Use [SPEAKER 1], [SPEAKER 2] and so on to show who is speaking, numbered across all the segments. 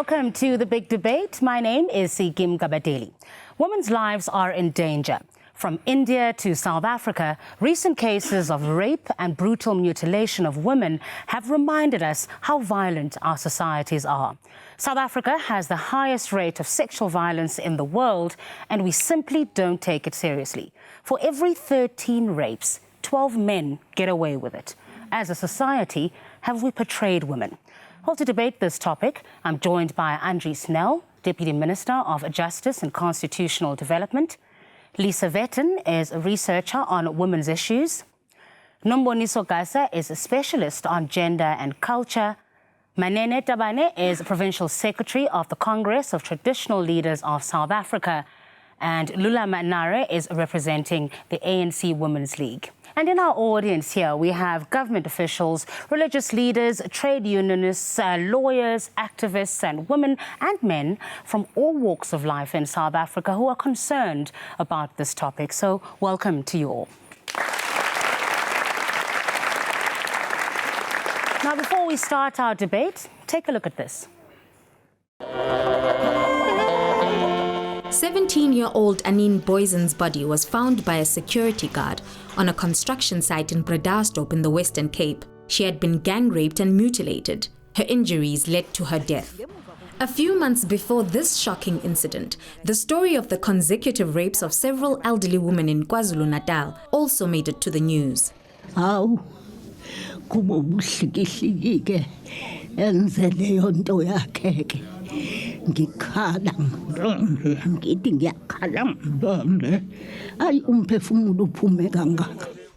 [SPEAKER 1] Welcome to the big debate. My name is Sikim Kabadeli. Women's lives are in danger. From India to South Africa, recent cases of rape and brutal mutilation of women have reminded us how violent our societies are. South Africa has the highest rate of sexual violence in the world, and we simply don't take it seriously. For every 13 rapes, 12 men get away with it. As a society, have we portrayed women? Well, to debate this topic, I'm joined by Andrie Snell, Deputy Minister of Justice and Constitutional Development. Lisa Vetten is a researcher on women's issues. Nomboniso Gasa is a specialist on gender and culture. Manene Tabane is Provincial Secretary of the Congress of Traditional Leaders of South Africa. And Lula Manare is representing the ANC Women's League. And in our audience here, we have government officials, religious leaders, trade unionists, lawyers, activists, and women and men from all walks of life in South Africa who are concerned about this topic. So welcome to you all. Now, before we start our debate, take a look at this.
[SPEAKER 2] 17-year-old Anine Boysen's body was found by a security guard on a construction site in Bredasdorp in the Western Cape. She had been gang raped and mutilated. Her injuries led to her death. A few months before this shocking incident, the story of the consecutive rapes of several elderly women in KwaZulu-Natal also made it to the news.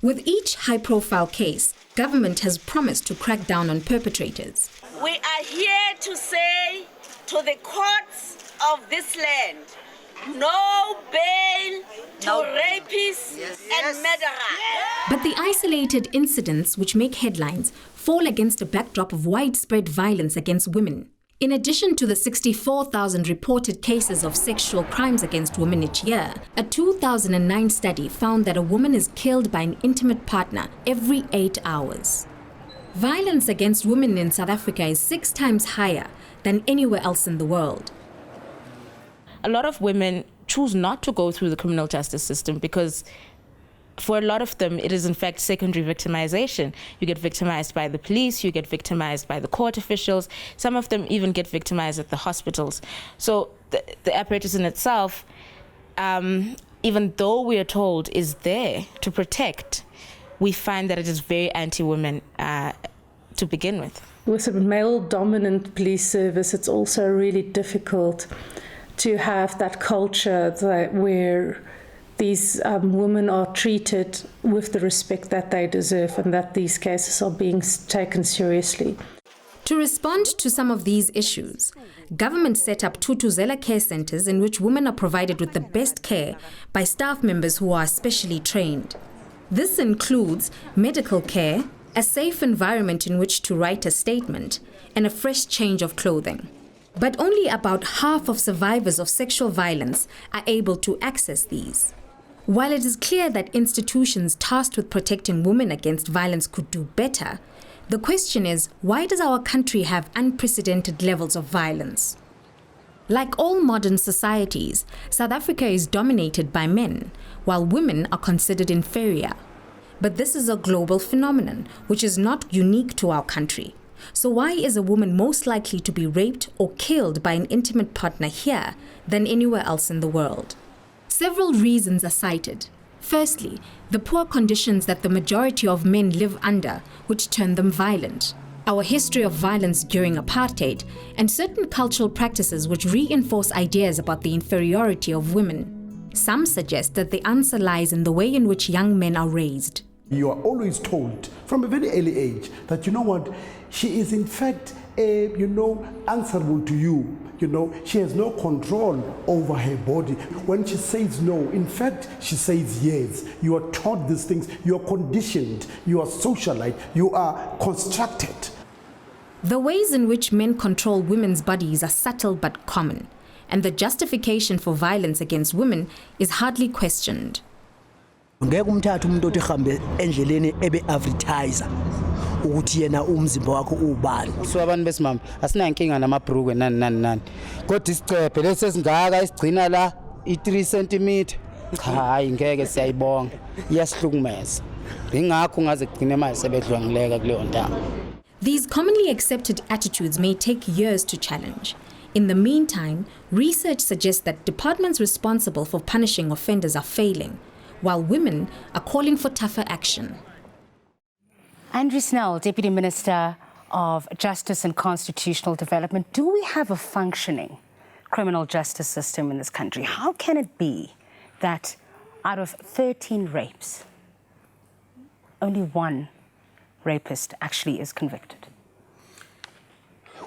[SPEAKER 2] With each high-profile case, government has promised to crack down on perpetrators.
[SPEAKER 3] We are here to say to the courts of this land, no bail to rapists and murderers.
[SPEAKER 2] But the isolated incidents which make headlines fall against a backdrop of widespread violence against women. In addition to the 64,000 reported cases of sexual crimes against women each year, a 2009 study found that a woman is killed by an intimate partner every 8 hours. Violence against women in South Africa is 6 times higher than anywhere else in the world.
[SPEAKER 4] A lot of women choose not to go through the criminal justice system because for a lot of them, it is in fact secondary victimization. You get victimized by the police, you get victimized by the court officials. Some of them even get victimized at the hospitals. So the apparatus in itself, even though we are told is there to protect, we find that it is very anti-women to begin with.
[SPEAKER 5] With a male-dominant police service, it's also really difficult to have that culture where these women are treated with the respect that they deserve and that these cases are being taken seriously.
[SPEAKER 2] To respond to some of these issues, government set up Tutuzela care centers in which women are provided with the best care by staff members who are specially trained. This includes medical care, a safe environment in which to write a statement, and a fresh change of clothing. But only about half of survivors of sexual violence are able to access these. While it is clear that institutions tasked with protecting women against violence could do better, the question is, why does our country have unprecedented levels of violence? Like all modern societies, South Africa is dominated by men, while women are considered inferior. But this is a global phenomenon, which is not unique to our country. So why is a woman most likely to be raped or killed by an intimate partner here than anywhere else in the world? Several reasons are cited. Firstly, the poor conditions that the majority of men live under, which turn them violent. Our history of violence during apartheid, and certain cultural practices which reinforce ideas about the inferiority of women. Some suggest that the answer lies in the way in which young men are raised.
[SPEAKER 6] You are always told from a very early age that, you know what, she is in fact, answerable to you. She has no control over her body. When she says no, in fact, she says yes. You are taught these things. You are conditioned. You are socialized. You are constructed.
[SPEAKER 2] The ways in which men control women's bodies are subtle but common, and the justification for violence against women is hardly questioned.
[SPEAKER 7] Ngeke umthathe umuntu othi hambe endleleni ebe advertiser ukuthi yena umzimba wakho ubani.
[SPEAKER 8] So abantu besimama asinankinga namabhruku nani kodwa isicephe lesesingaka isigcina la i3 cm hayi ngeke siyayibonga iyasihlukumeza ingakho ngaze kugcine manje sebedlwangileka kuleyo ndawo.
[SPEAKER 2] These commonly accepted attitudes may take years to challenge. In the meantime, research suggests that departments responsible for punishing offenders are failing, while women are calling for tougher action.
[SPEAKER 1] Andrew Snell, Deputy Minister of Justice and Constitutional Development, do we have a functioning criminal justice system in this country? How can it be that out of 13 rapes, only one rapist actually is convicted?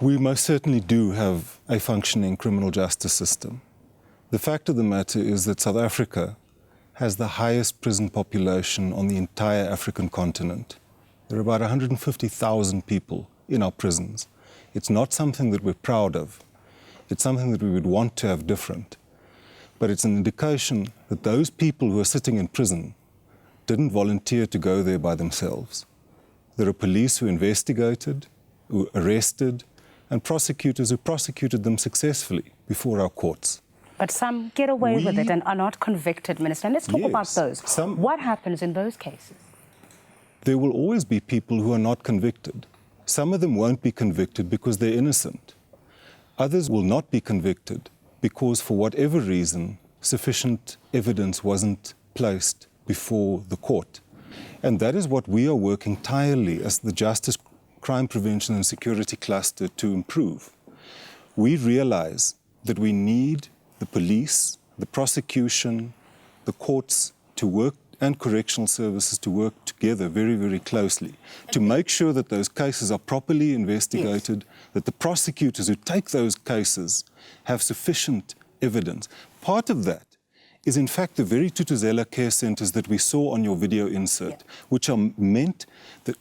[SPEAKER 9] We most certainly do have a functioning criminal justice system. The fact of the matter is that South Africa has the highest prison population on the entire African continent. There are about 150,000 people in our prisons. It's not something that we're proud of. It's something that we would want to have different. But it's an indication that those people who are sitting in prison didn't volunteer to go there by themselves. There are police who investigated, who arrested, and prosecutors who prosecuted them successfully before our courts.
[SPEAKER 1] But some get away with it and are not convicted, Minister. And let's talk about those. What happens in those cases?
[SPEAKER 9] There will always be people who are not convicted. Some of them won't be convicted because they're innocent. Others will not be convicted because, for whatever reason, sufficient evidence wasn't placed before the court. And that is what we are working tirelessly as the Justice, Crime Prevention and Security Cluster to improve. We realize that we need the police, the prosecution, the courts to work, and correctional services to work together very, very closely to make sure that those cases are properly investigated, that the prosecutors who take those cases have sufficient evidence. Part of that is, in fact, the very Tutuzela care centres that we saw on your video insert, which are meant that,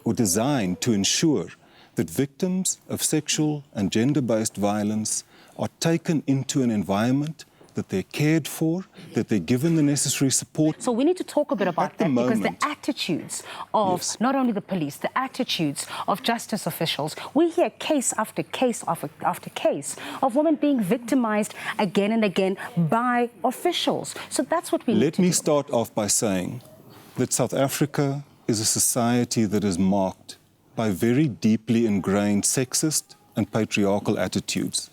[SPEAKER 9] or designed to ensure that victims of sexual and gender-based violence are taken into an environment that they're cared for, that they're given the necessary support.
[SPEAKER 1] So we need to talk a bit about that because the attitudes of not only the police, the attitudes of justice officials, we hear case after case after case of women being victimized again and again by officials. So that's what we need to do.
[SPEAKER 9] Let me start off by saying that South Africa is a society that is marked by very deeply ingrained sexist and patriarchal attitudes.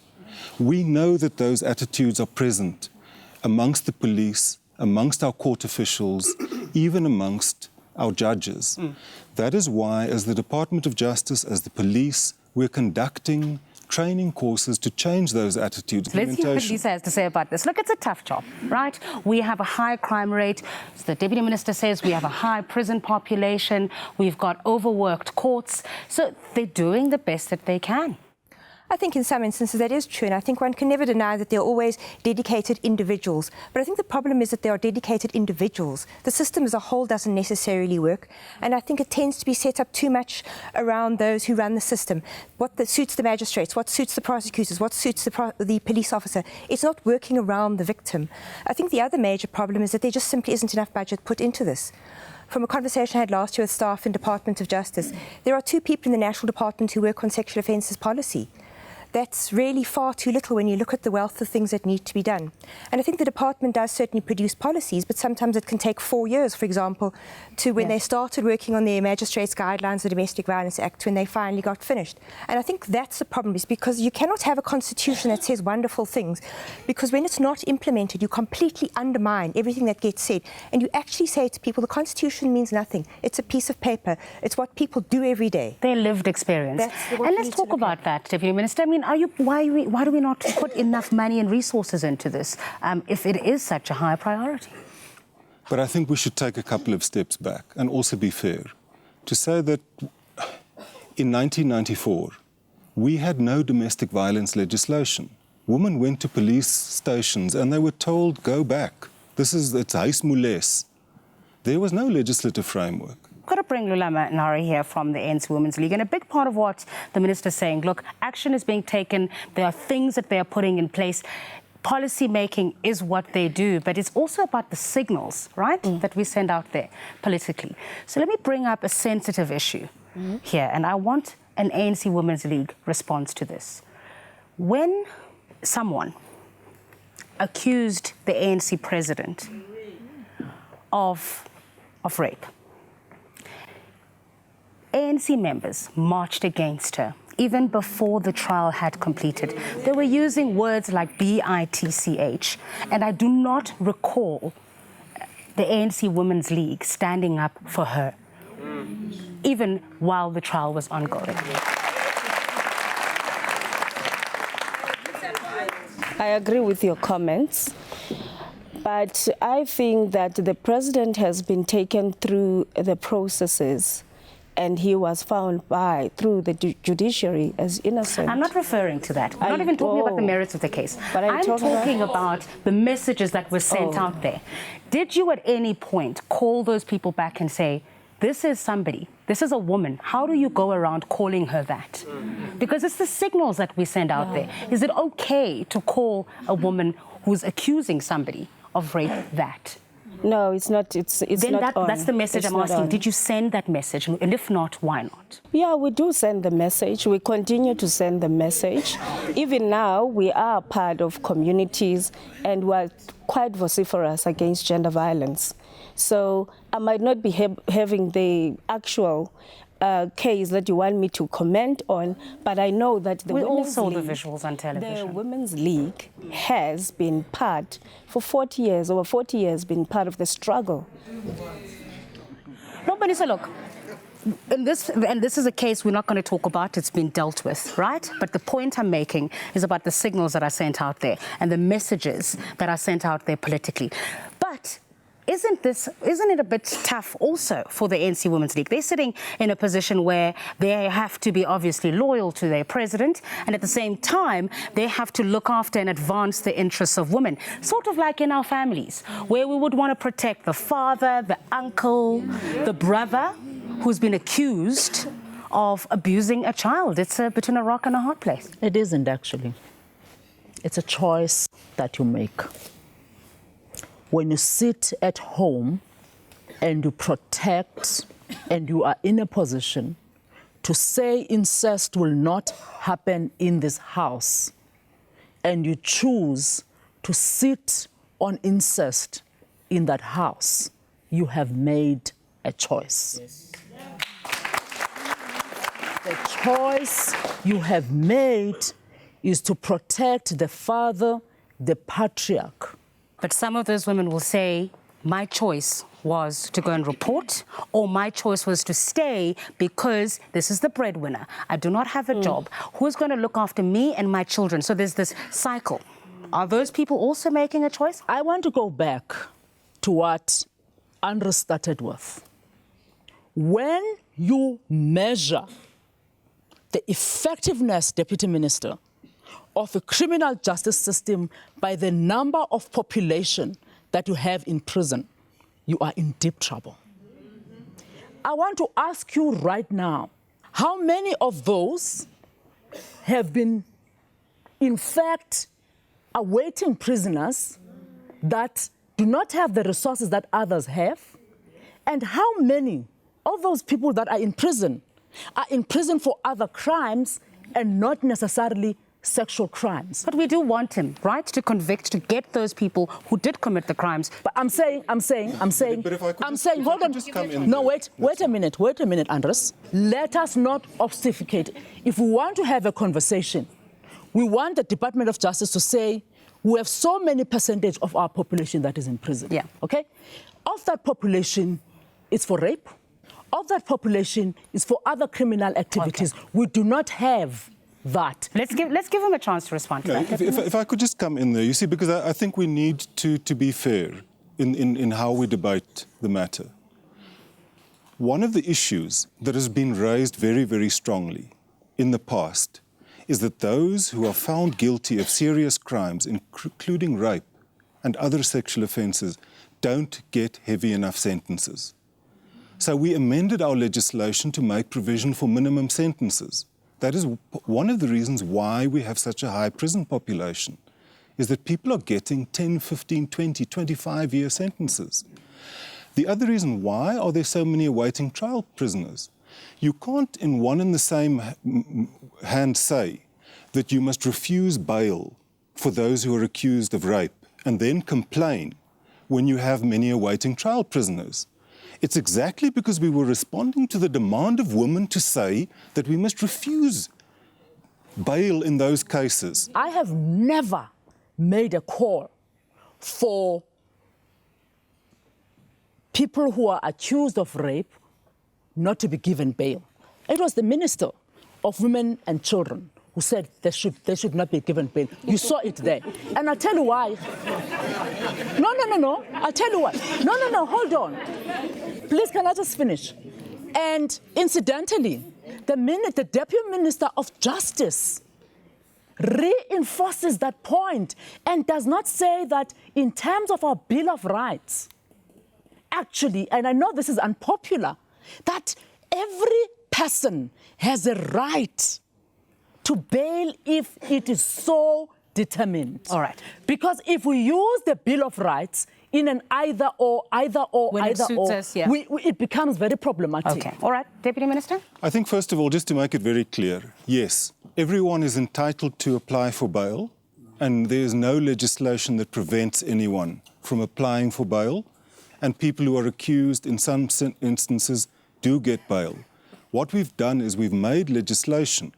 [SPEAKER 9] We know that those attitudes are present amongst the police, amongst our court officials, even amongst our judges. That is why, as the Department of Justice, as the police, we're conducting training courses to change those attitudes.
[SPEAKER 1] Let's hear what Lisa has to say about this. Look, it's a tough job, right? We have a high crime rate. So the Deputy Minister says we have a high prison population. We've got overworked courts. So they're doing the best that they can.
[SPEAKER 10] I think in some instances that is true, and I think one can never deny that there are always dedicated individuals. But I think the problem is that there are dedicated individuals. The system as a whole doesn't necessarily work, and I think it tends to be set up too much around those who run the system. What suits the magistrates, what suits the prosecutors, what suits the police officer. It's not working around the victim. I think the other major problem is that there just simply isn't enough budget put into this. From a conversation I had last year with staff in Department of Justice, there are 2 people in the National Department who work on sexual offences policy. That's really far too little when you look at the wealth of things that need to be done. And I think the department does certainly produce policies, but sometimes it can take 4 years, for example, to when they started working on their magistrates' guidelines, the Domestic Violence Act, when they finally got finished. And I think that's the problem, is because you cannot have a constitution that says wonderful things, because when it's not implemented, you completely undermine everything that gets said. And you actually say to people, the constitution means nothing. It's a piece of paper. It's what people do every day.
[SPEAKER 1] Their lived experience. And let's talk about that, Deputy Minister. I mean, why do we not put enough money and resources into this if it is such a high priority?
[SPEAKER 9] But I think we should take a couple of steps back and also be fair to say that in 1994, we had no domestic violence legislation. Women went to police stations and they were told, go back. It's huismoeles. There was no legislative framework.
[SPEAKER 1] Got to bring Lulama Nari here from the ANC Women's League. And a big part of what the minister's saying, look, action is being taken. There are things that they are putting in place. Policy making is what they do, but it's also about the signals, right, that we send out there politically. So let me bring up a sensitive issue here, and I want an ANC Women's League response to this. When someone accused the ANC president of rape, ANC members marched against her even before the trial had completed. They were using words like BITCH, and I do not recall the ANC Women's League standing up for her, even while the trial was ongoing.
[SPEAKER 11] I agree with your comments, but I think that the president has been taken through the processes and he was found through the judiciary as innocent.
[SPEAKER 1] I'm not referring to that. I'm not even talking about the merits of the case.
[SPEAKER 11] But
[SPEAKER 1] I'm talking about the messages that were sent out there. Did you at any point call those people back and say, this is somebody, this is a woman, how do you go around calling her that? Because it's the signals that we send out there. Is it okay to call a woman who's accusing somebody of rape that?
[SPEAKER 11] No, it's not. It's
[SPEAKER 1] then
[SPEAKER 11] not on.
[SPEAKER 1] That's the message I'm asking. Did you send that message? And if not, why not?
[SPEAKER 11] Yeah, we do send the message. We continue to send the message. Even now, we are part of communities and we're quite vociferous against gender violence. So I might not be having the actual case that you want me to comment on, but I know that the
[SPEAKER 1] we all saw the visuals on television.
[SPEAKER 11] The Women's League has been part for 40 years, over 40 years, been part of the struggle.
[SPEAKER 1] No, Vanessa, look, and this is a case we're not going to talk about. It's been dealt with, right? But the point I'm making is about the signals that are sent out there and the messages that are sent out there politically. But isn't it a bit tough also for the ANC Women's League? They're sitting in a position where they have to be obviously loyal to their president, and at the same time, they have to look after and advance the interests of women, sort of like in our families, where we would want to protect the father, the uncle, the brother who's been accused of abusing a child. It's between a rock and a hard place.
[SPEAKER 12] It isn't, actually. It's a choice that you make. When you sit at home and you protect and you are in a position to say incest will not happen in this house, and you choose to sit on incest in that house, you have made a choice. Yes. The choice you have made is to protect the father, the patriarch.
[SPEAKER 1] But some of those women will say, my choice was to go and report, or my choice was to stay because this is the breadwinner. I do not have a job. Who's going to look after me and my children? So there's this cycle. Are those people also making a choice?
[SPEAKER 12] I want to go back to what Andrew started with. When you measure the effectiveness, Deputy Minister, of a criminal justice system by the number of population that you have in prison, you are in deep trouble. I want to ask you right now, how many of those have been, in fact, awaiting prisoners that do not have the resources that others have? And how many of those people that are in prison for other crimes and not necessarily sexual crimes?
[SPEAKER 1] But we do want him, right, to convict, to get those people who did commit the crimes.
[SPEAKER 12] But I'm saying, hold on. No, wait a minute, Andres. Let us not obfuscate. If we want to have a conversation, we want the Department of Justice to say, we have so many percentage of our population that is in prison.
[SPEAKER 1] Yeah.
[SPEAKER 12] Okay? Of that population, it's for rape. Of that population, is for other criminal activities. Okay. We do not have that.
[SPEAKER 1] Let's give him a chance to respond to that.
[SPEAKER 9] If I could just come in there, you see, because I think we need to be fair in how we debate the matter. One of the issues that has been raised very, very strongly in the past is that those who are found guilty of serious crimes, including rape and other sexual offences, don't get heavy enough sentences. So we amended our legislation to make provision for minimum sentences. That is one of the reasons why we have such a high prison population, is that people are getting 10, 15, 20, 25-year sentences. The other reason why are there so many awaiting trial prisoners You can't in one and the same hand say that you must refuse bail for those who are accused of rape and then complain when you have many awaiting trial prisoners. It's exactly because we were responding to the demand of women to say that we must refuse bail in those cases.
[SPEAKER 12] I have never made a call for people who are accused of rape not to be given bail. It was the Minister of Women and Children who said they should not be given bail. You saw it there. And I'll tell you why. No. I'll tell you why. No, hold on. Please, can I just finish? And incidentally, the Deputy Minister of Justice reinforces that point and does not say that in terms of our Bill of Rights, actually, and I know this is unpopular, that every person has a right to bail if it is so determined.
[SPEAKER 1] All right.
[SPEAKER 12] Because if we use the Bill of Rights in an either or,
[SPEAKER 1] when it suits us, yeah.
[SPEAKER 12] it becomes very problematic.
[SPEAKER 1] Okay. All right. Deputy Minister?
[SPEAKER 9] I think, first of all, just to make it very clear, yes, everyone is entitled to apply for bail, and there is no legislation that prevents anyone from applying for bail, and people who are accused in some instances do get bail. What we've done is we've made legislation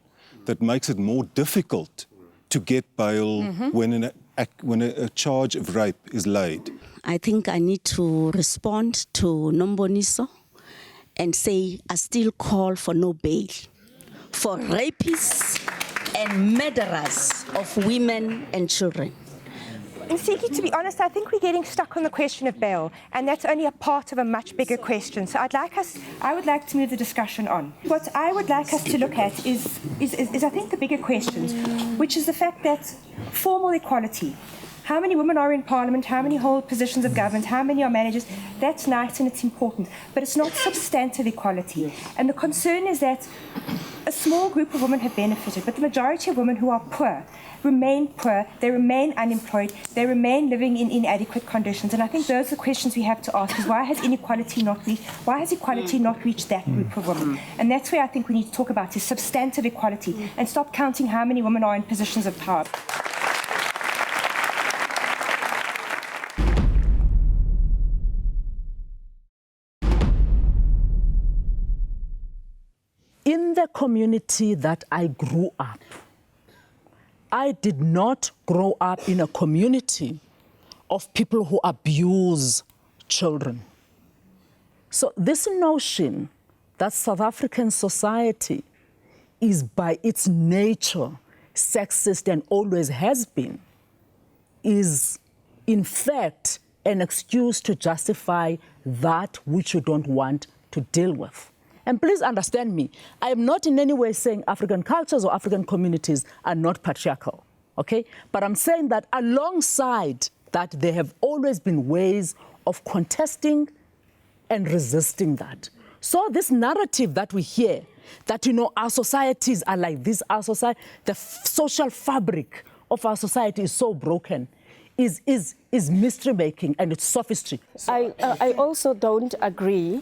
[SPEAKER 9] that makes it more difficult to get bail when a charge of rape is laid.
[SPEAKER 13] I think I need to respond to Nomboniso and say I still call for no bail for rapists and murderers of women and children.
[SPEAKER 10] Nsiki, to be honest, I think we're getting stuck on the question of bail, and that's only a part of a much bigger question. So I would like to move the discussion on. What I would like us to look at is I think the bigger questions, which is the fact that formal equality. How many women are in Parliament? How many hold positions of government? How many are managers? That's nice and it's important, but it's not substantive equality. And the concern is that a small group of women have benefited, but the majority of women who are poor, they remain unemployed, they remain living in inadequate conditions. And I think those are the questions we have to ask, is why has equality not reached that group of women? And that's where I think we need to talk about is substantive equality and stop counting how many women are in positions of power.
[SPEAKER 12] In the community that I grew up, I did not grow up in a community of people who abuse children. So this notion that South African society is by its nature sexist and always has been is in fact an excuse to justify that which you don't want to deal with. And please understand me, I am not in any way saying African cultures or African communities are not patriarchal, okay? But I'm saying that alongside that, there have always been ways of contesting and resisting that. So this narrative that we hear, that, our societies are like this, the social fabric of our society is so broken, is mystery-making and it's sophistry.
[SPEAKER 11] I also don't agree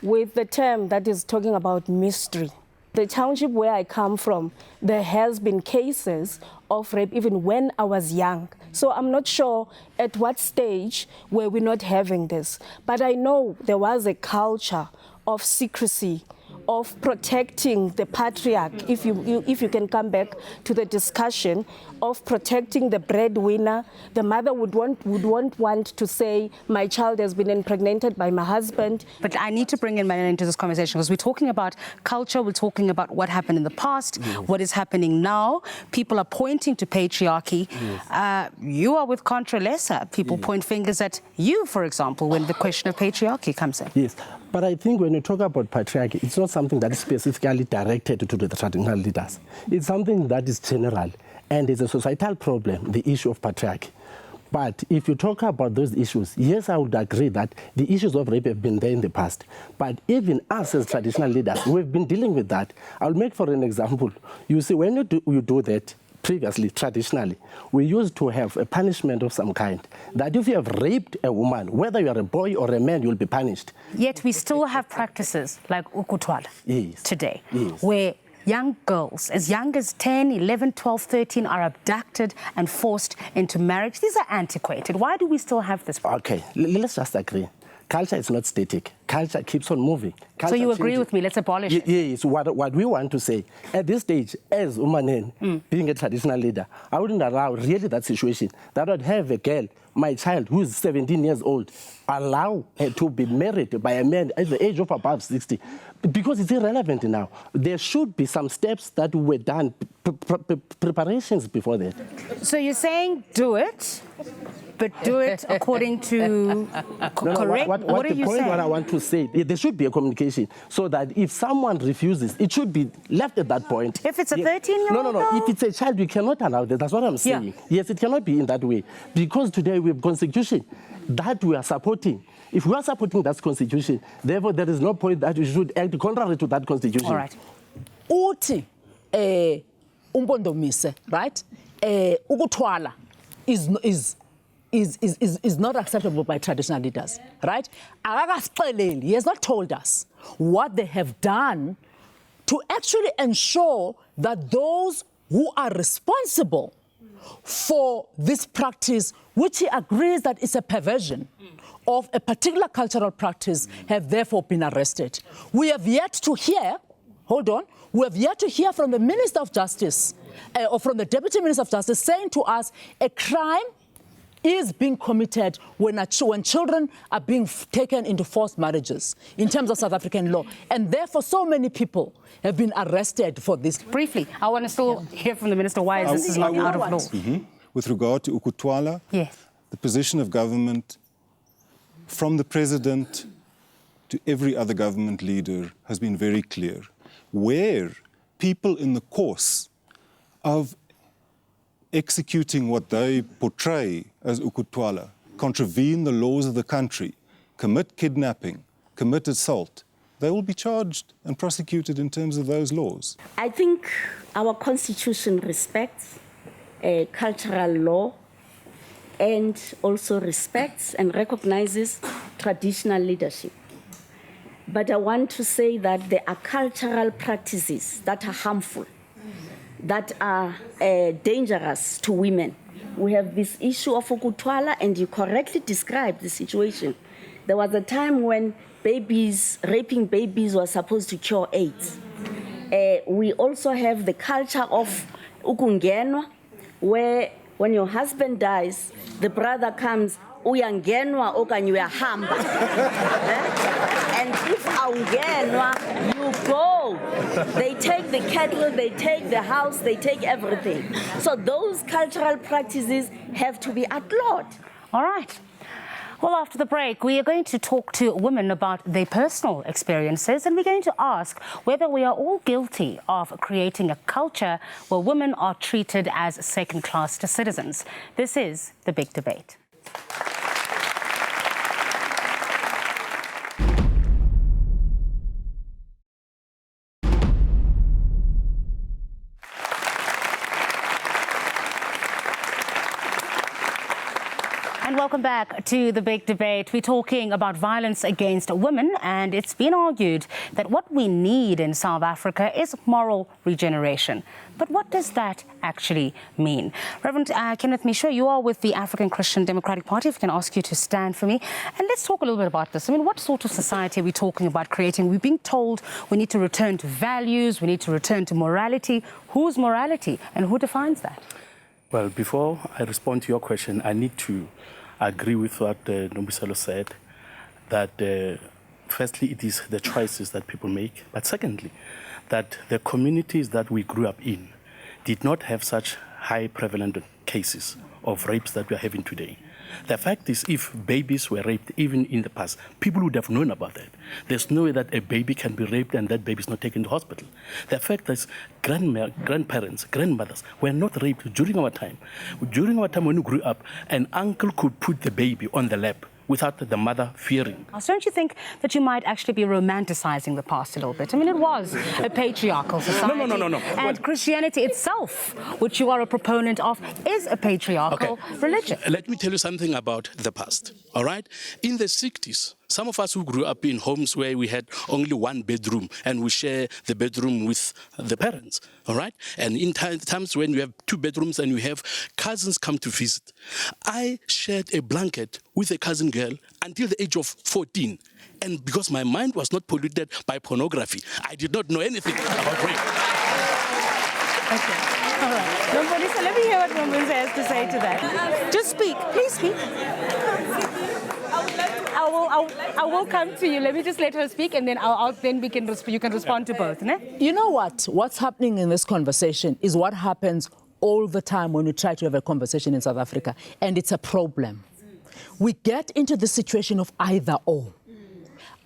[SPEAKER 11] with the term that is talking about mystery. The township where I come from, there has been cases of rape even when I was young. So I'm not sure at what stage were we not having this. But I know there was a culture of secrecy, of protecting the patriarch, if you can come back to the discussion, of protecting the breadwinner. The mother would want to say, my child has been impregnated by my husband.
[SPEAKER 1] But I need to bring in Marianne into this conversation because we're talking about culture, we're talking about what happened in the past, what is happening now. People are pointing to patriarchy. You are with Contra Lesser. People point fingers at you, for example, when the question of patriarchy comes in.
[SPEAKER 7] Yes, but I think when you talk about patriarchy, it's not something that is specifically directed to the traditional leaders. It's something that is general, and it's a societal problem, the issue of patriarchy. But if you talk about those issues, yes, I would agree that the issues of rape have been there in the past. But even us as traditional leaders, we've been dealing with that. I'll make for an example. You see, when you do that, previously, traditionally, we used to have a punishment of some kind, that if you have raped a woman, whether you are a boy or a man, you'll be punished.
[SPEAKER 1] Yet we still have practices like ukutwala today, where young girls as young as 10, 11, 12, 13 are abducted and forced into marriage. These are antiquated. Why do we still have this problem?
[SPEAKER 7] Okay, let's just agree. Culture is not static. Culture keeps on moving. Culture
[SPEAKER 1] so you agree with me? Let's abolish it.
[SPEAKER 7] Yes, what we want to say, at this stage, as Umanen, being a traditional leader, I wouldn't allow really that situation, that I'd have a girl, my child, who is 17 years old, allow her to be married by a man at the age of above 60, because it's irrelevant now. There should be some steps that were done, preparations before that.
[SPEAKER 1] So you're saying do it, but do it according to correct? What are you saying?
[SPEAKER 7] What I want to say, there should be a communication so that if someone refuses, it should be left at that point.
[SPEAKER 1] If it's a 13-year-old?
[SPEAKER 7] No. If it's a child, we cannot allow that. That's what I'm saying.
[SPEAKER 1] Yeah.
[SPEAKER 7] Yes, it cannot be in that way. Because today we have constitution that we are supporting. If we are supporting that constitution, therefore there is no point that we should act contrary to that constitution.
[SPEAKER 1] All right.
[SPEAKER 12] Uti umpondomise, right? Ukutwala is not acceptable by traditional leaders, right? He has not told us what they have done to actually ensure that those who are responsible for this practice, which he agrees that is a perversion of a particular cultural practice, have therefore been arrested. We have yet to hear, we have yet to hear from the Minister of Justice or from the Deputy Minister of Justice saying to us a crime is being committed when children are being taken into forced marriages in terms of South African law. And therefore, so many people have been arrested for this.
[SPEAKER 1] Briefly, I want to still hear from the Minister why this is not out of law.
[SPEAKER 9] With regard to ukutwala, the position of government, from the President to every other government leader, has been very clear. Where people in the course of executing what they portray as ukutwala, contravene the laws of the country, commit kidnapping, commit assault, they will be charged and prosecuted in terms of those laws.
[SPEAKER 13] I think our constitution respects cultural law and also respects and recognizes traditional leadership. But I want to say that there are cultural practices that are harmful, that are dangerous to women. We have this issue of ukutwala, and you correctly described the situation. There was a time when raping babies were supposed to cure AIDS. We also have the culture of ukungenwa, where when your husband dies, the brother comes, uyangenwa okanye uyahamba. And if awungenwa, you go. They take the cattle, they take the house, they take everything. So those cultural practices have to be outlawed.
[SPEAKER 1] All right. Well, after the break, we are going to talk to women about their personal experiences, and we're going to ask whether we are all guilty of creating a culture where women are treated as second-class citizens. This is The Big Debate. And welcome back to The Big Debate. We're talking about violence against women, and it's been argued that what we need in South Africa is moral regeneration. But what does that actually mean? Reverend Kenneth Misho, you are with the African Christian Democratic Party. If I can ask you to stand for me. And let's talk a little bit about this. I mean, what sort of society are we talking about creating? We're being told we need to return to values, we need to return to morality. Whose morality and who defines that?
[SPEAKER 14] Well, before I respond to your question, I need to agree with what Nombiselo said, that firstly, it is the choices that people make, but secondly, that the communities that we grew up in did not have such high prevalent cases of rapes that we are having today. The fact is, if babies were raped even in the past, people would have known about that. There's no way that a baby can be raped and that baby is not taken to hospital. The fact is, grandparents, grandmothers were not raped during our time. During our time when we grew up, an uncle could put the baby on the lap without the mother fearing.
[SPEAKER 1] So don't you think that you might actually be romanticizing the past a little bit? I mean, it was a patriarchal society.
[SPEAKER 14] No.
[SPEAKER 1] And Christianity itself, which you are a proponent of, is a patriarchal religion.
[SPEAKER 14] Let me tell you something about the past, all right? In the 60s, some of us who grew up in homes where we had only one bedroom and we share the bedroom with the parents, all right? And in times when we have two bedrooms and we have cousins come to visit, I shared a blanket with a cousin girl until the age of 14. And because my mind was not polluted by pornography, I did not know anything about rape.
[SPEAKER 1] Okay. All right. Nombonisa, let me hear what Nombonisa has to say to that. Just speak. Please speak. I will come to you. Let me just let her speak, and then you can respond to both. Ne?
[SPEAKER 12] You know what? What's happening in this conversation is what happens all the time when we try to have a conversation in South Africa, and it's a problem. We get into the situation of either or.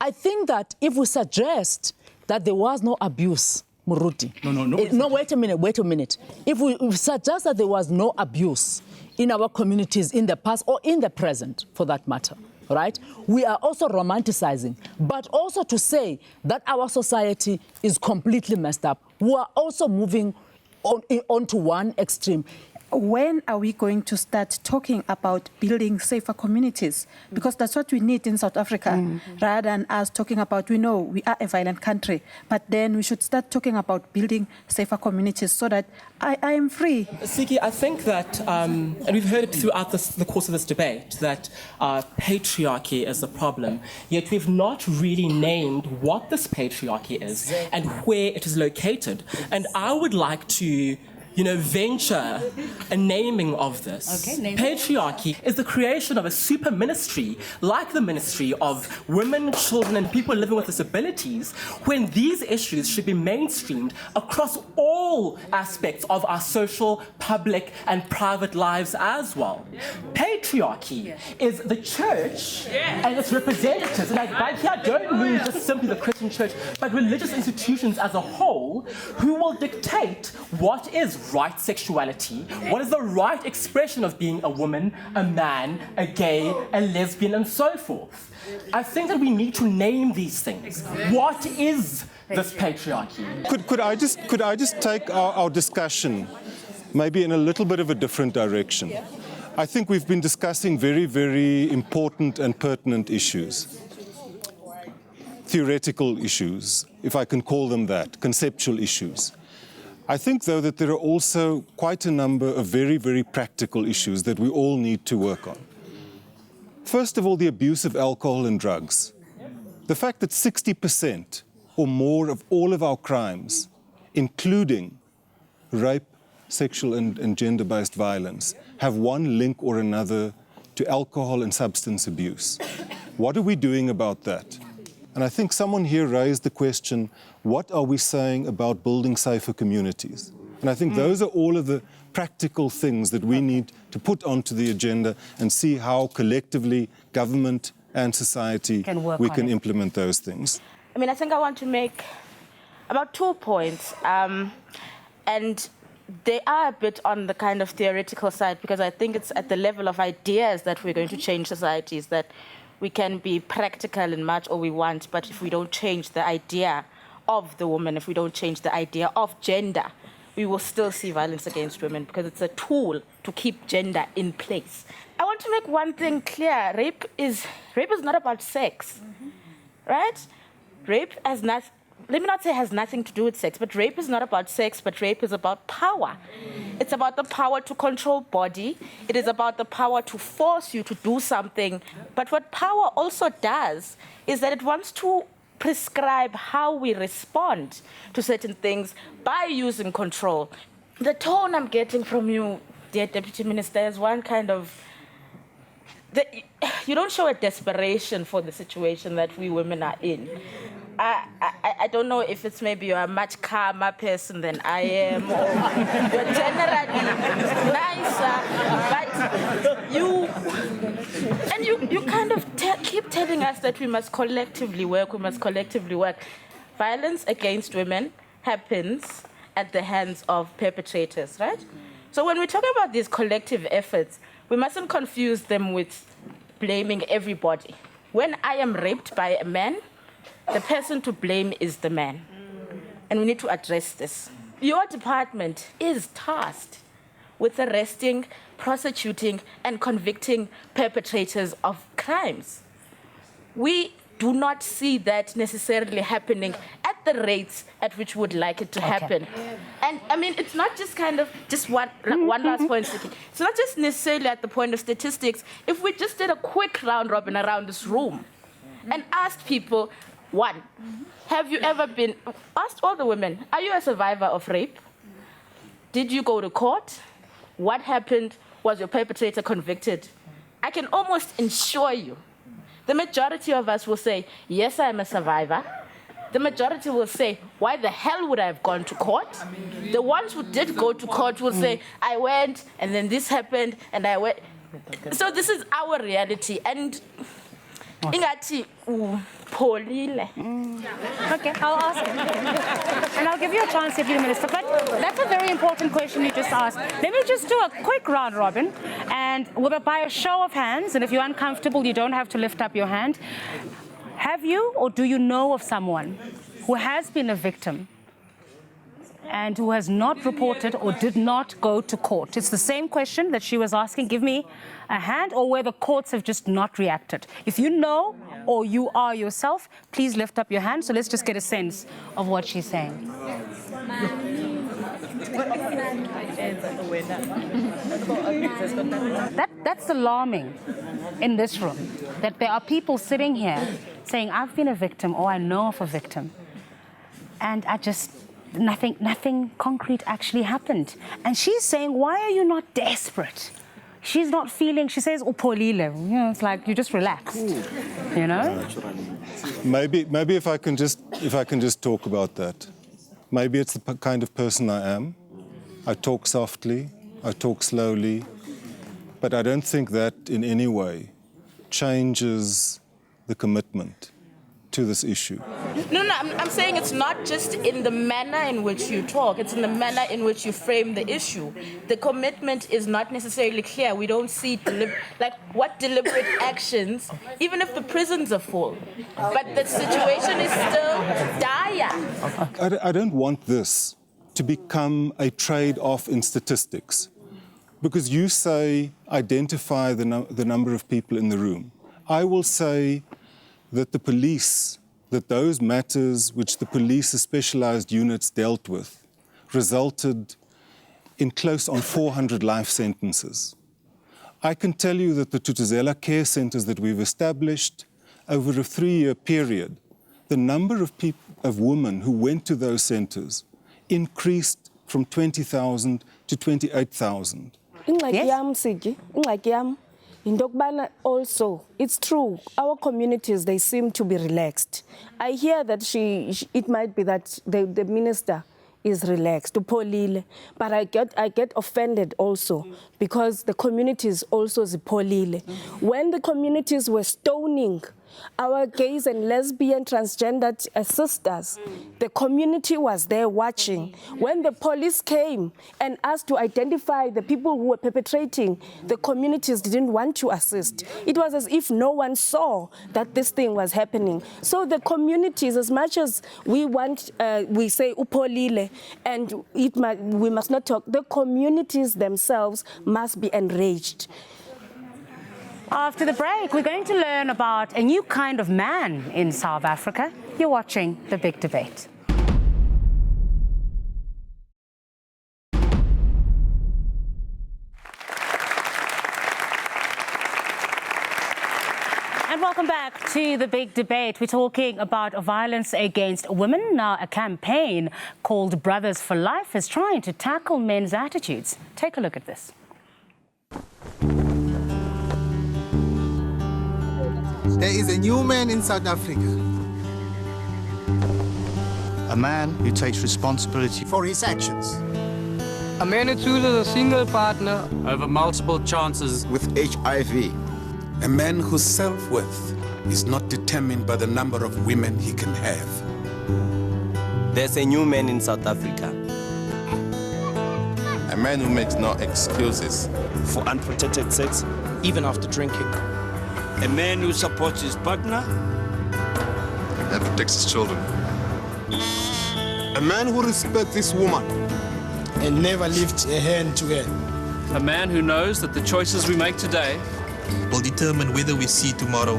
[SPEAKER 12] I think that if we suggest that there was no abuse, Muruti. No, wait a minute. If we suggest that there was no abuse in our communities in the past or in the present, for that matter, right? We are also romanticizing, but also to say that our society is completely messed up. We are also moving onto one extreme.
[SPEAKER 15] When are we going to start talking about building safer communities? Because that's what we need in South Africa, rather than us talking about, we know we are a violent country, but then we should start talking about building safer communities so that I am free.
[SPEAKER 16] Siki, I think that, and we've heard it throughout the course of this debate, that patriarchy is the problem, yet we've not really named what this patriarchy is and where it is located. And I would like to venture a naming of this.
[SPEAKER 1] Okay,
[SPEAKER 16] Patriarchy is the creation of a super ministry, like the Ministry of Women, Children and People Living with Disabilities, when these issues should be mainstreamed across all aspects of our social, public and private lives as well. Patriarchy is the church and its representatives, and by here I don't mean just simply the Christian church, but religious institutions as a whole, who will dictate what is right sexuality, what is the right expression of being a woman, a man, a gay, a lesbian, and so forth. I think that we need to name these things. What is this patriarchy?
[SPEAKER 9] Could I just take our discussion maybe in a little bit of a different direction? I think we've been discussing very, very important and pertinent issues. Theoretical issues, if I can call them that, conceptual issues. I think, though, that there are also quite a number of very, very practical issues that we all need to work on. First of all, the abuse of alcohol and drugs. The fact that 60% or more of all of our crimes, including rape, sexual and gender-based violence, have one link or another to alcohol and substance abuse. What are we doing about that? And I think someone here raised the question, what are we saying about building safer communities? And I think those are all of the practical things that we need to put onto the agenda and see how collectively government and society can implement those things.
[SPEAKER 4] I mean, I think I want to make about 2 points. And they are a bit on the kind of theoretical side, because I think it's at the level of ideas that we're going to change societies, that we can be practical in much all we want, but if we don't change the idea of the woman, if we don't change the idea of gender, we will still see violence against women, because it's a tool to keep gender in place. I want to make one thing clear. Rape is not about sex, right? Rape has not, let me not say has nothing to do with sex, but rape is not about sex, but rape is about power. It's about the power to control body. It is about the power to force you to do something. But what power also does is that it wants to prescribe how we respond to certain things by using control. The tone I'm getting from you, dear Deputy Minister, is one kind of... you don't show a desperation for the situation that we women are in. I don't know if it's maybe you're a much calmer person than I am, or you're generally nicer, but you kind of keep telling us that we must collectively work. Violence against women happens at the hands of perpetrators, right? So when we talk about these collective efforts, we mustn't confuse them with blaming everybody. When I am raped by a man, the person to blame is the man. And we need to address this. Your department is tasked with arresting, prosecuting, and convicting perpetrators of crimes. We do not see that necessarily happening at the rates at which we would like it to happen. And I mean, it's not just kind of just one last point. It's not just necessarily at the point of statistics. If we just did a quick round robin around this room and asked people, one, have you ever been, asked all the women, are you a survivor of rape? Did you go to court? What happened? Was your perpetrator convicted? I can almost assure you, the majority of us will say, yes, I'm a survivor. The majority will say, why the hell would I have gone to court? The ones who did go to court will say, I went, and then this happened, and I went. So this is our reality. And ingati upholile.
[SPEAKER 1] Okay, I'll ask. And I'll give you a chance, Deputy Minister. But that's a very important question you just asked. Let me just do a quick round robin. And by a show of hands, and if you're uncomfortable, you don't have to lift up your hand. Have you or do you know of someone who has been a victim and who has not reported or did not go to court? It's the same question that she was asking. Give me a hand, or where the courts have just not reacted. If you know or you are yourself, please lift up your hand. So let's just get a sense of what she's saying. That's alarming in this room, that there are people sitting here saying, I've been a victim or I know of a victim. And nothing concrete actually happened. And she's saying, why are you not desperate? She's not feeling, she says, upholile. You know, it's like you just relaxed, you know?
[SPEAKER 9] Maybe if I can just talk about that. Maybe it's the kind of person I am. I talk softly, I talk slowly, but I don't think that in any way changes the commitment to this issue.
[SPEAKER 4] No, I'm saying it's not just in the manner in which you talk, it's in the manner in which you frame the issue. The commitment is not necessarily clear. We don't see what deliberate actions, even if the prisons are full. But the situation is still dire.
[SPEAKER 9] I don't want this to become a trade-off in statistics, because you say identify the number of people in the room. I will say that the police, that those matters which the police's specialized units dealt with resulted in close on 400 life sentences. I can tell you that the Thuthuzela care centers that we've established over a 3-year period, the number of women who went to those centers increased from 20,000 to 28,000.
[SPEAKER 11] Also, it's true, our communities, they seem to be relaxed. I hear that it might be that the minister is relaxed, but I get offended also because the communities also is polile. When the communities were stoning our gays and lesbian transgendered sisters, the community was there watching. When the police came and asked to identify the people who were perpetrating, the communities didn't want to assist. It was as if no one saw that this thing was happening. So the communities, as much as we want, we say upolile, and we must not talk, the communities themselves must be enraged.
[SPEAKER 1] After the break, we're going to learn about a new kind of man in South Africa. You're watching The Big Debate. And welcome back to The Big Debate. We're talking about violence against women. Now, a campaign called Brothers for Life is trying to tackle men's attitudes. Take a look at this.
[SPEAKER 17] There is a new man in South Africa.
[SPEAKER 18] A man who takes responsibility
[SPEAKER 17] for his actions.
[SPEAKER 19] A man who chooses a single partner over multiple chances
[SPEAKER 17] with HIV. A man whose self-worth is not determined by the number of women he can have.
[SPEAKER 20] There's a new man in South Africa.
[SPEAKER 21] A man who makes no excuses
[SPEAKER 20] for unprotected sex, even after drinking.
[SPEAKER 21] A man who supports his partner.
[SPEAKER 22] And protects his children. A man who respects this woman.
[SPEAKER 23] And never lifts a hand to her.
[SPEAKER 19] A man who knows that the choices we make today
[SPEAKER 22] will determine whether we see tomorrow.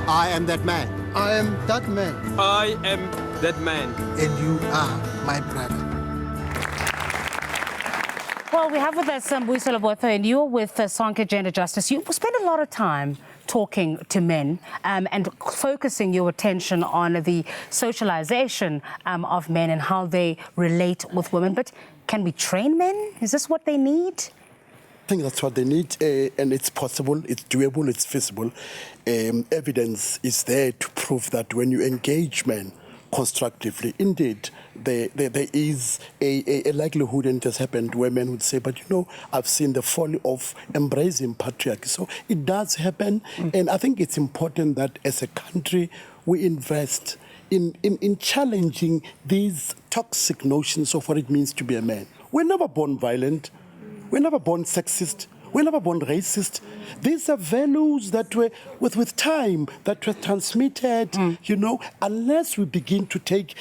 [SPEAKER 23] I am that man. I am that man.
[SPEAKER 21] I am that man.
[SPEAKER 23] And you are my brother.
[SPEAKER 1] Well, we have with us Mbuyiselo Botho, and you're with Sonke Gender Justice. You spend a lot of time talking to men and focusing your attention on the socialization of men and how they relate with women. But can we train men? Is this what they need?
[SPEAKER 6] I think that's what they need, and it's possible, it's doable, it's feasible. Evidence is there to prove that when you engage men constructively, indeed, there is a likelihood, and it has happened, where men would say, but you know, I've seen the folly of embracing patriarchy. So it does happen, and I think it's important that as a country, we invest in challenging these toxic notions of what it means to be a man. We're never born violent. We're never born sexist. We're never born racist. These are values that were, with time, that were transmitted, you know, unless we begin to take,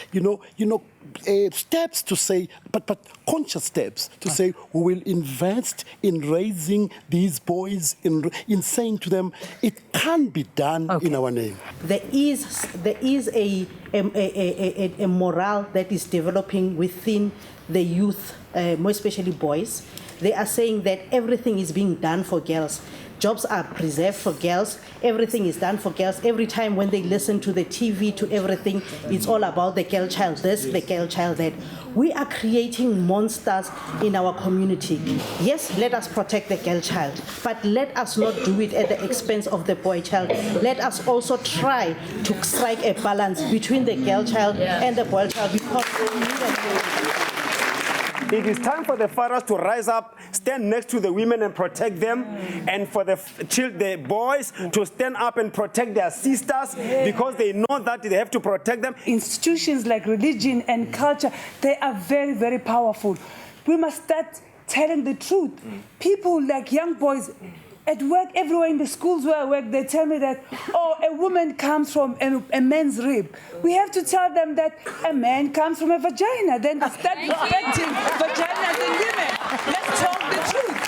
[SPEAKER 6] steps to say, but conscious steps to say we will invest in raising these boys, in saying to them, it can be done in our name.
[SPEAKER 24] There is a morale that is developing within the youth, more especially boys. They are saying that everything is being done for girls. Jobs are preserved for girls. Everything is done for girls. Every time when they listen to the TV, to everything, it's all about the girl child this, the girl child that. We are creating monsters in our community. Yes, let us protect the girl child, but let us not do it at the expense of the boy child. Let us also try to strike a balance between the girl child and the boy child, because we need a
[SPEAKER 25] It is time for the fathers to rise up, stand next to the women and protect them, and for the boys to stand up and protect their sisters, because they know that they have to protect them.
[SPEAKER 26] Institutions like religion and culture, they are very, very powerful. We must start telling the truth. People like young boys at work, everywhere in the schools where I work, they tell me that, a woman comes from a man's rib. We have to tell them that a man comes from a vagina. Then start respecting vaginas and women. Let's talk the truth.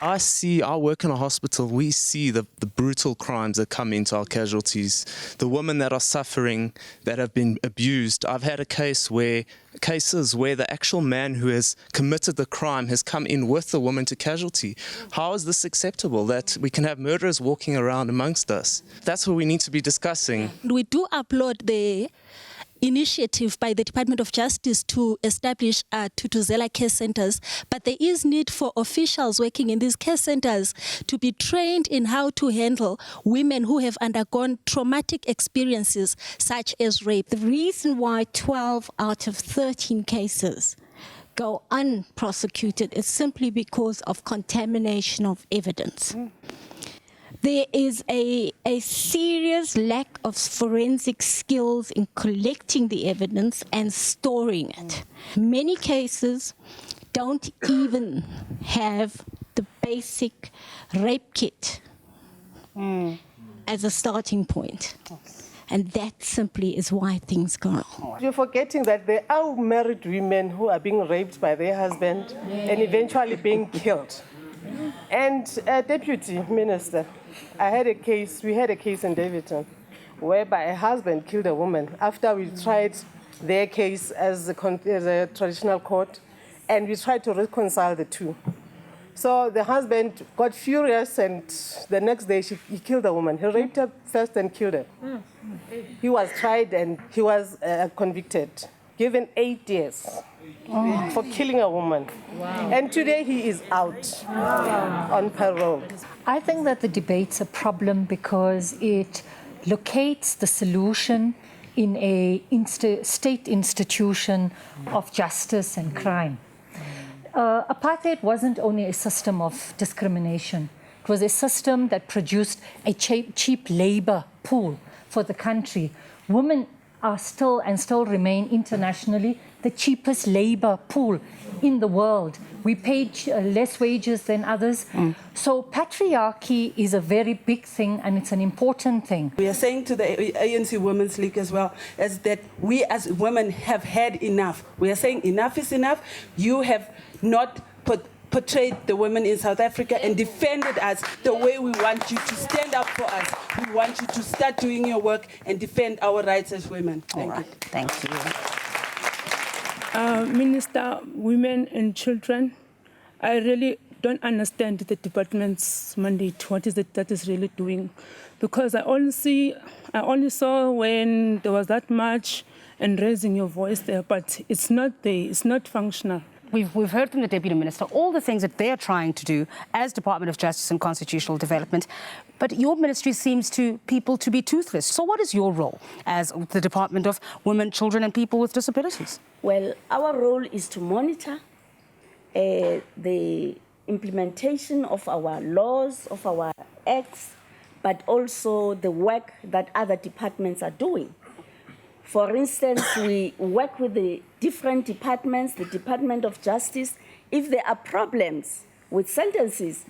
[SPEAKER 27] I work in a hospital, we see the brutal crimes that come into our casualties, the women that are suffering, that have been abused. I've had cases where the actual man who has committed the crime has come in with the woman to casualty. How is this acceptable, that we can have murderers walking around amongst us? That's what we need to be discussing.
[SPEAKER 28] We do applaud the initiative by the Department of Justice to establish Thuthuzela care centers, but there is need for officials working in these care centers to be trained in how to handle women who have undergone traumatic experiences such as rape.
[SPEAKER 29] The reason why 12 out of 13 cases go unprosecuted is simply because of contamination of evidence. There is a serious lack of forensic skills in collecting the evidence and storing it. Many cases don't even have the basic rape kit as a starting point. And that simply is why things go wrong.
[SPEAKER 30] You're forgetting that there are married women who are being raped by their husband and eventually being killed. And Deputy Minister, we had a case in Davidson whereby a husband killed a woman after we tried their case as a traditional court, and we tried to reconcile the two. So the husband got furious, and the next day he killed the woman. He raped her first and killed her. He was tried and he was convicted, given 8 years for killing a woman. Wow. And today he is out on parole.
[SPEAKER 31] I think that the debate's a problem because it locates the solution in a state institution of justice and crime. Apartheid wasn't only a system of discrimination. It was a system that produced a cheap labor pool for the country. Women are still remain internationally the cheapest labor pool in the world. We pay less wages than others. So patriarchy is a very big thing, and it's an important thing.
[SPEAKER 2] We are saying to the ANC Women's League as well, is that we as women have had enough. We are saying enough is enough. You have not portrayed the women in South Africa and defended us the way we want you to stand up for us. We want you to start doing your work and defend our rights as women. Thank you.
[SPEAKER 1] Thank you.
[SPEAKER 3] Minister, Women and Children, I really don't understand the department's mandate. What is it that is really doing? Because I only saw when there was that march and raising your voice there, but it's not there. It's not functional.
[SPEAKER 1] We've heard from the Deputy Minister all the things that they're trying to do as Department of Justice and Constitutional Development, but your ministry seems to people to be toothless. So what is your role as the Department of Women, Children and People with Disabilities?
[SPEAKER 5] Well, our role is to monitor the implementation of our laws, of our acts, but also the work that other departments are doing. For instance, we work with the different departments, the Department of Justice. If there are problems with sentences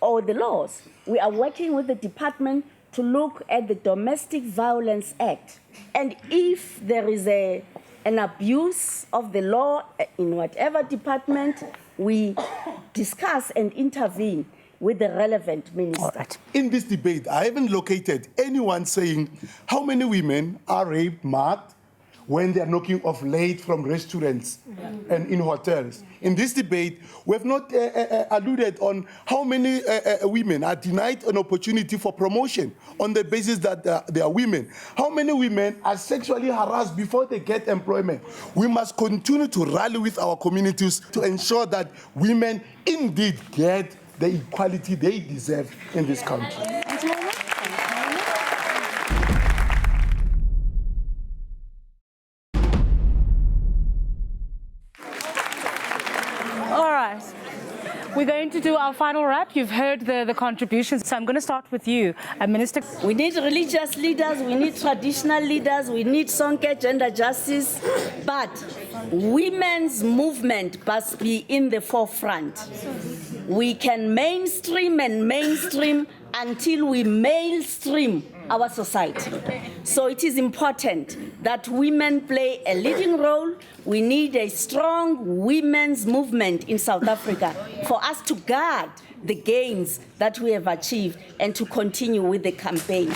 [SPEAKER 5] or the laws, we are working with the department to look at the Domestic Violence Act. And if there is an abuse of the law in whatever department, we discuss and intervene with the relevant minister.
[SPEAKER 23] In this debate, I haven't located anyone saying how many women are raped, marked, when they are knocking off late from restaurants and in hotels. In this debate, we have not alluded on how many women are denied an opportunity for promotion on the basis that they are women. How many women are sexually harassed before they get employment. We must continue to rally with our communities to ensure that women indeed get the equality they deserve in this country.
[SPEAKER 1] All right. We're going to do our final wrap. You've heard the contributions, so I'm going to start with you, Minister.
[SPEAKER 5] We need religious leaders, we need traditional leaders, we need Sonke gender justice, but women's movement must be in the forefront. We can mainstream until we mainstream our society. So it is important that women play a leading role. We need a strong women's movement in South Africa for us to guard the gains that we have achieved and to continue with the campaign.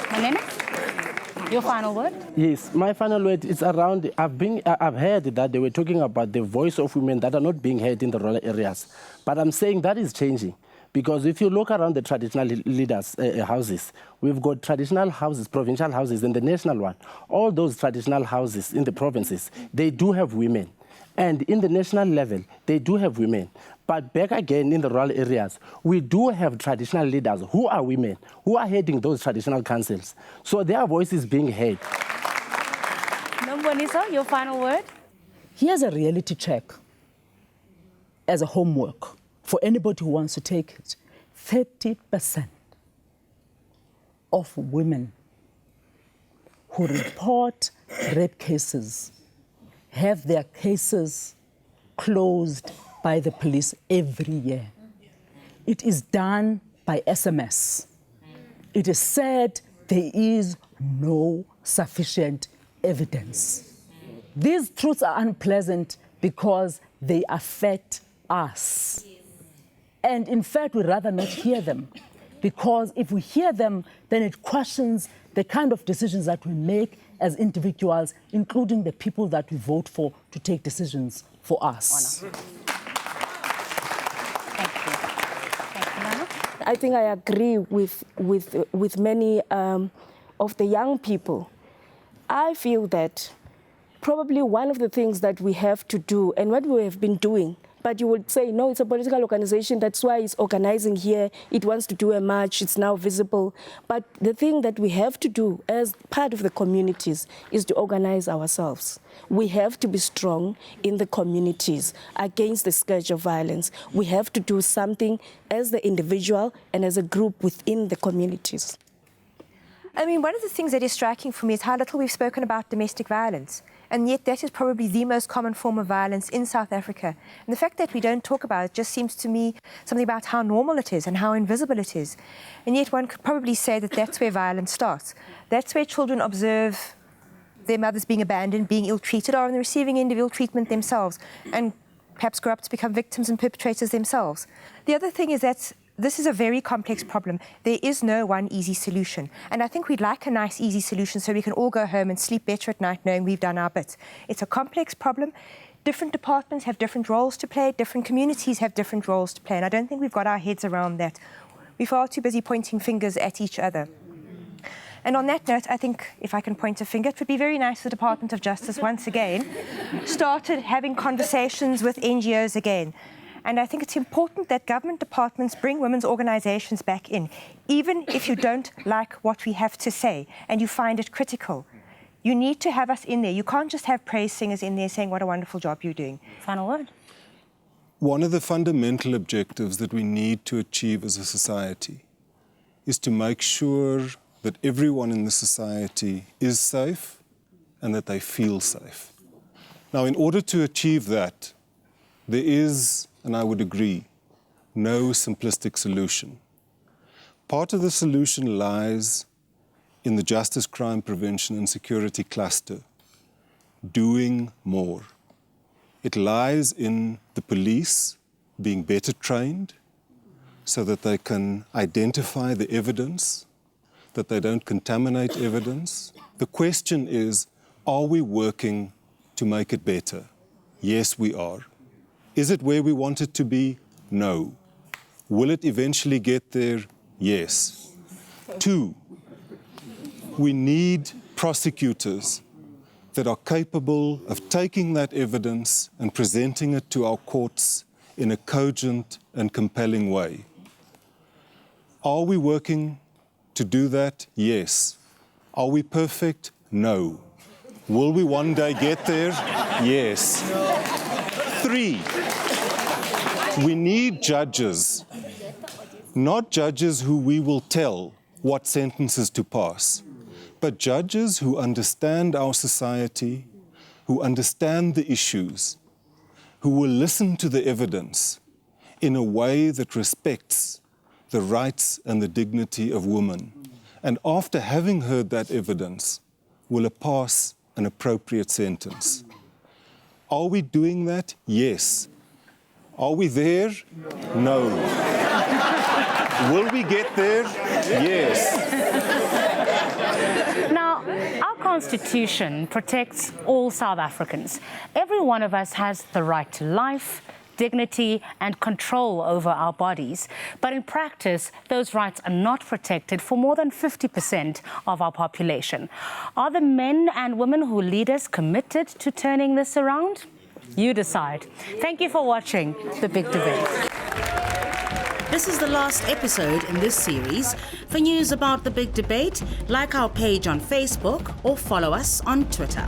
[SPEAKER 1] Manene, your final word?
[SPEAKER 7] Yes, my final word is around, I've heard that they were talking about the voice of women that are not being heard in the rural areas. But I'm saying that is changing. Because if you look around the traditional leaders' houses, we've got traditional houses, provincial houses, and the national one. All those traditional houses in the provinces, they do have women. And in the national level, they do have women. But back again in the rural areas, we do have traditional leaders who are women, who are heading those traditional councils. So their voice is being heard.
[SPEAKER 1] Nombonisa, your final word?
[SPEAKER 8] Here's a reality check as a homework for anybody who wants to take it. 30% of women who report rape cases have their cases closed by the police every year. It is done by SMS. It is said there is no sufficient evidence. These truths are unpleasant because they affect us. And in fact, we'd rather not hear them, because if we hear them, then it questions the kind of decisions that we make as individuals, including the people that we vote for to take decisions for us.
[SPEAKER 11] I think I agree with many of the young people. I feel that probably one of the things that we have to do, and what we have been doing, but you would say, no, it's a political organization, that's why it's organizing here, it wants to do a march, it's now visible. But the thing that we have to do as part of the communities is to organize ourselves. We have to be strong in the communities against the scourge of violence. We have to do something as the individual and as a group within the communities.
[SPEAKER 4] I mean, one of the things that is striking for me is how little we've spoken about domestic violence. And yet that is probably the most common form of violence in South Africa. And the fact that we don't talk about it just seems to me something about how normal it is and how invisible it is. And yet one could probably say that that's where violence starts. That's where children observe their mothers being abandoned, being ill-treated, or on the receiving end of ill treatment themselves, and perhaps grow up to become victims and perpetrators themselves. The other thing is that this is a very complex problem. There is no one easy solution. And I think we'd like a nice, easy solution so we can all go home and sleep better at night knowing we've done our bit. It's a complex problem. Different departments have different roles to play. Different communities have different roles to play. And I don't think we've got our heads around that. We're far too busy pointing fingers at each other. And on that note, I think if I can point a finger, it would be very nice if the Department of Justice once again started having conversations with NGOs again. And I think it's important that government departments bring women's organisations back in, even if you don't like what we have to say and you find it critical. You need to have us in there. You can't just have praise singers in there saying what a wonderful job you're doing.
[SPEAKER 1] Final word.
[SPEAKER 9] One of the fundamental objectives that we need to achieve as a society is to make sure that everyone in the society is safe and that they feel safe. Now, in order to achieve that, there is, and I would agree, no simplistic solution. Part of the solution lies in the justice, crime prevention and security cluster, doing more. It lies in the police being better trained so that they can identify the evidence, that they don't contaminate evidence. The question is, are we working to make it better? Yes, we are. Is it where we want it to be? No. Will it eventually get there? Yes. 2, we need prosecutors that are capable of taking that evidence and presenting it to our courts in a cogent and compelling way. Are we working to do that? Yes. Are we perfect? No. Will we one day get there? Yes. 3, we need judges, not judges who we will tell what sentences to pass, but judges who understand our society, who understand the issues, who will listen to the evidence in a way that respects the rights and the dignity of women. And after having heard that evidence, will pass an appropriate sentence. Are we doing that? Yes. Are we there? No. Will we get there? Yes.
[SPEAKER 1] Now, our Constitution protects all South Africans. Every one of us has the right to life, dignity and control over our bodies. But in practice, those rights are not protected for more than 50% of our population. Are the men and women who lead us committed to turning this around? You decide. Thank you for watching The Big Debate.
[SPEAKER 10] This is the last episode in this series. For news about The Big Debate, like our page on Facebook or follow us on Twitter.